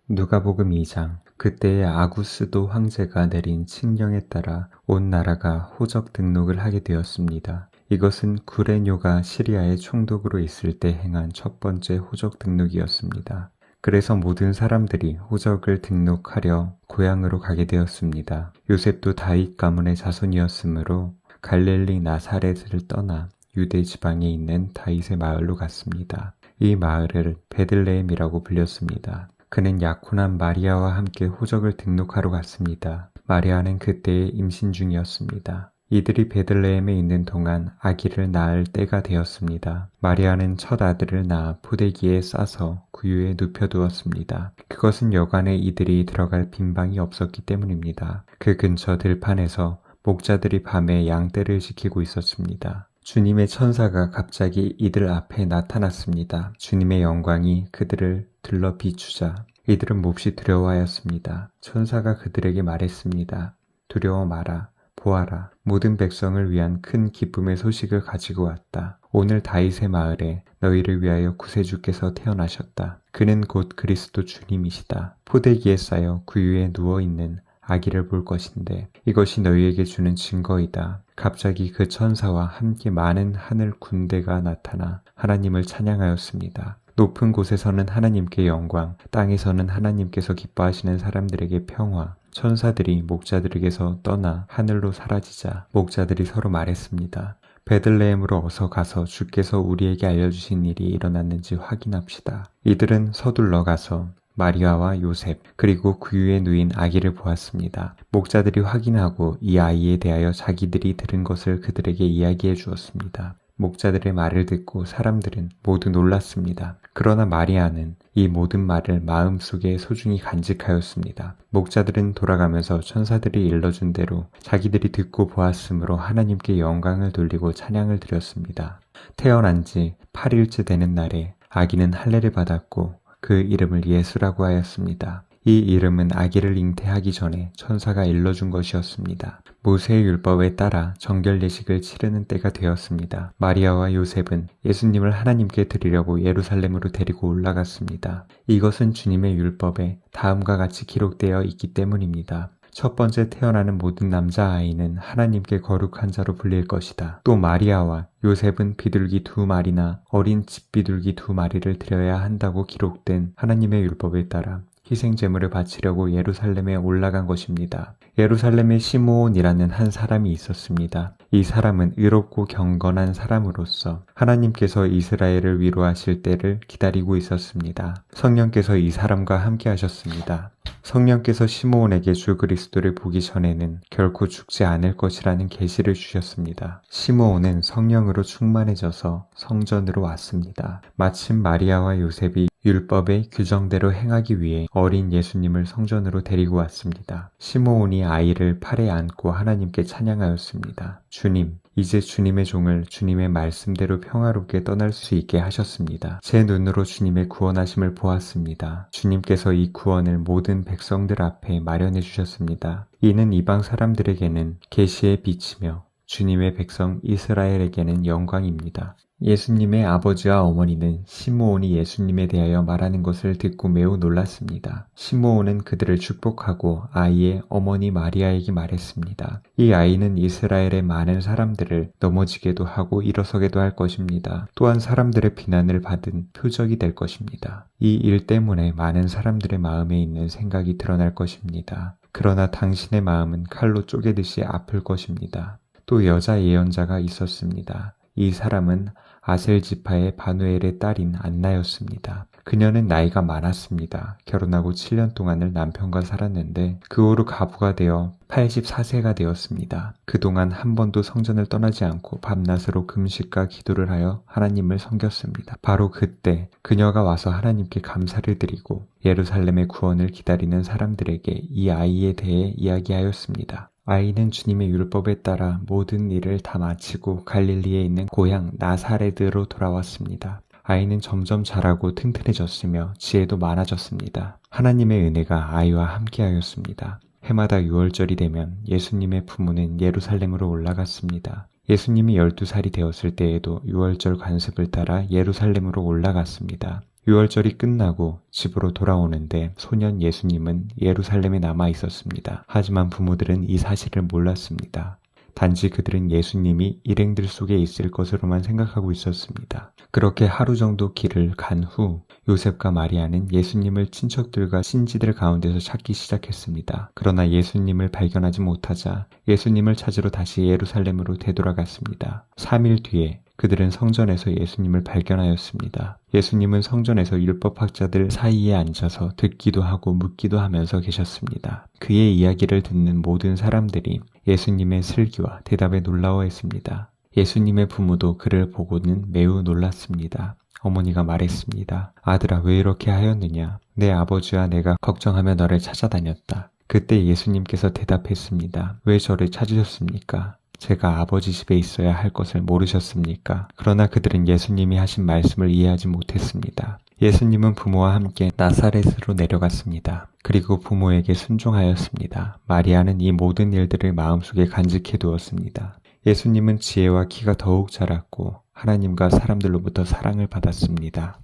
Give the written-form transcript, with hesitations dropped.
누가복음 2장. 그때에 아구스도 황제가 내린 칙령에 따라 온 나라가 호적 등록을 하게 되었습니다. 이것은 구레뇨가 시리아의 총독으로 있을 때 행한 첫 번째 호적 등록이었습니다. 그래서 모든 사람들이 호적을 등록하려 고향으로 가게 되었습니다. 요셉도 다윗 가문의 자손이었으므로 갈릴리 나사렛을 떠나 유대 지방에 있는 다윗의 마을로 갔습니다. 이 마을을 베들레헴이라고 불렸습니다. 그는 약혼한 마리아와 함께 호적을 등록하러 갔습니다. 마리아는 그때에 임신 중이었습니다. 이들이 베들레헴에 있는 동안 아기를 낳을 때가 되었습니다. 마리아는 첫 아들을 낳아 포대기에 싸서 구유에 눕혀두었습니다. 그것은 여간에 이들이 들어갈 빈방이 없었기 때문입니다. 그 근처 들판에서 목자들이 밤에 양떼를 지키고 있었습니다. 주님의 천사가 갑자기 이들 앞에 나타났습니다. 주님의 영광이 그들을 들러 비추자 이들은 몹시 두려워하였습니다. 천사가 그들에게 말했습니다. 두려워 마라. 보아라. 모든 백성을 위한 큰 기쁨의 소식을 가지고 왔다. 오늘 다윗의 마을에 너희를 위하여 구세주께서 태어나셨다. 그는 곧 그리스도 주님이시다. 포대기에 싸여 구유에 누워있는 아기를 볼 것인데 이것이 너희에게 주는 증거이다. 갑자기 그 천사와 함께 많은 하늘 군대가 나타나 하나님을 찬양하였습니다. 높은 곳에서는 하나님께 영광, 땅에서는 하나님께서 기뻐하시는 사람들에게 평화. 천사들이 목자들에게서 떠나 하늘로 사라지자 목자들이 서로 말했습니다. 베들레헴으로 어서 가서 주께서 우리에게 알려주신 일이 일어났는지 확인합시다. 이들은 서둘러 가서 마리아와 요셉 그리고 구유에 누인 아기를 보았습니다. 목자들이 확인하고 이 아이에 대하여 자기들이 들은 것을 그들에게 이야기해 주었습니다. 목자들의 말을 듣고 사람들은 모두 놀랐습니다. 그러나 마리아는 이 모든 말을 마음속에 소중히 간직하였습니다. 목자들은 돌아가면서 천사들이 일러준 대로 자기들이 듣고 보았으므로 하나님께 영광을 돌리고 찬양을 드렸습니다. 태어난 지 8일째 되는 날에 아기는 할례를 받았고 그 이름을 예수라고 하였습니다. 이 이름은 아기를 잉태하기 전에 천사가 일러준 것이었습니다. 모세의 율법에 따라 정결 예식을 치르는 때가 되었습니다. 마리아와 요셉은 예수님을 하나님께 드리려고 예루살렘으로 데리고 올라갔습니다. 이것은 주님의 율법에 다음과 같이 기록되어 있기 때문입니다. 첫 번째 태어나는 모든 남자아이는 하나님께 거룩한 자로 불릴 것이다. 또 마리아와 요셉은 비둘기 2마리나 어린 집비둘기 2마리를 드려야 한다고 기록된 하나님의 율법에 따라 희생제물을 바치려고 예루살렘에 올라간 것입니다. 예루살렘에 시므온이라는 한 사람이 있었습니다. 이 사람은 의롭고 경건한 사람으로서 하나님께서 이스라엘을 위로하실 때를 기다리고 있었습니다. 성령께서 이 사람과 함께 하셨습니다. 성령께서 시므온에게 주 그리스도를 보기 전에는 결코 죽지 않을 것이라는 계시를 주셨습니다. 시므온은 성령으로 충만해져서 성전으로 왔습니다. 마침 마리아와 요셉이 율법의 규정대로 행하기 위해 어린 예수님을 성전으로 데리고 왔습니다. 시므온이 아이를 팔에 안고 하나님께 찬양하였습니다. 주님, 이제 주님의 종을 주님의 말씀대로 평화롭게 떠날 수 있게 하셨습니다. 제 눈으로 주님의 구원하심을 보았습니다. 주님께서 이 구원을 모든 백성들 앞에 마련해 주셨습니다. 이는 이방 사람들에게는 계시의 빛이며 주님의 백성 이스라엘에게는 영광입니다. 예수님의 아버지와 어머니는 시므온이 예수님에 대하여 말하는 것을 듣고 매우 놀랐습니다. 시므온은 그들을 축복하고 아이의 어머니 마리아에게 말했습니다. 이 아이는 이스라엘의 많은 사람들을 넘어지게도 하고 일어서게도 할 것입니다. 또한 사람들의 비난을 받은 표적이 될 것입니다. 이 일 때문에 많은 사람들의 마음에 있는 생각이 드러날 것입니다. 그러나 당신의 마음은 칼로 쪼개듯이 아플 것입니다. 또 여자 예언자가 있었습니다. 이 사람은 아셀 지파의 바누엘의 딸인 안나였습니다. 그녀는 나이가 많았습니다. 결혼하고 7년 동안을 남편과 살았는데 그 후로 가부가 되어 84세가 되었습니다. 그동안 한 번도 성전을 떠나지 않고 밤낮으로 금식과 기도를 하여 하나님을 섬겼습니다. 바로 그때 그녀가 와서 하나님께 감사를 드리고 예루살렘의 구원을 기다리는 사람들에게 이 아이에 대해 이야기하였습니다. 아이는 주님의 율법에 따라 모든 일을 다 마치고 갈릴리에 있는 고향 나사렛으로 돌아왔습니다. 아이는 점점 자라고 튼튼해졌으며 지혜도 많아졌습니다. 하나님의 은혜가 아이와 함께하였습니다. 해마다 6월절이 되면 예수님의 부모는 예루살렘으로 올라갔습니다. 예수님이 12살이 되었을 때에도 6월절 관습을 따라 예루살렘으로 올라갔습니다. 유월절이 끝나고 집으로 돌아오는데 소년 예수님은 예루살렘에 남아 있었습니다. 하지만 부모들은 이 사실을 몰랐습니다. 단지 그들은 예수님이 일행들 속에 있을 것으로만 생각하고 있었습니다. 그렇게 하루 정도 길을 간 후 요셉과 마리아는 예수님을 친척들과 신지들 가운데서 찾기 시작했습니다. 그러나 예수님을 발견하지 못하자 예수님을 찾으러 다시 예루살렘으로 되돌아갔습니다. 3일 뒤에 그들은 성전에서 예수님을 발견하였습니다. 예수님은 성전에서 율법학자들 사이에 앉아서 듣기도 하고 묻기도 하면서 계셨습니다. 그의 이야기를 듣는 모든 사람들이 예수님의 슬기와 대답에 놀라워했습니다. 예수님의 부모도 그를 보고는 매우 놀랐습니다. 어머니가 말했습니다. 아들아, 왜 이렇게 하였느냐? 내 아버지와 내가 걱정하며 너를 찾아다녔다. 그때 예수님께서 대답했습니다. 왜 저를 찾으셨습니까? 제가 아버지 집에 있어야 할 것을 모르셨습니까? 그러나 그들은 예수님이 하신 말씀을 이해하지 못했습니다. 예수님은 부모와 함께 나사렛으로 내려갔습니다. 그리고 부모에게 순종하였습니다. 마리아는 이 모든 일들을 마음속에 간직해 두었습니다. 예수님은 지혜와 키가 더욱 자랐고 하나님과 사람들로부터 사랑을 받았습니다.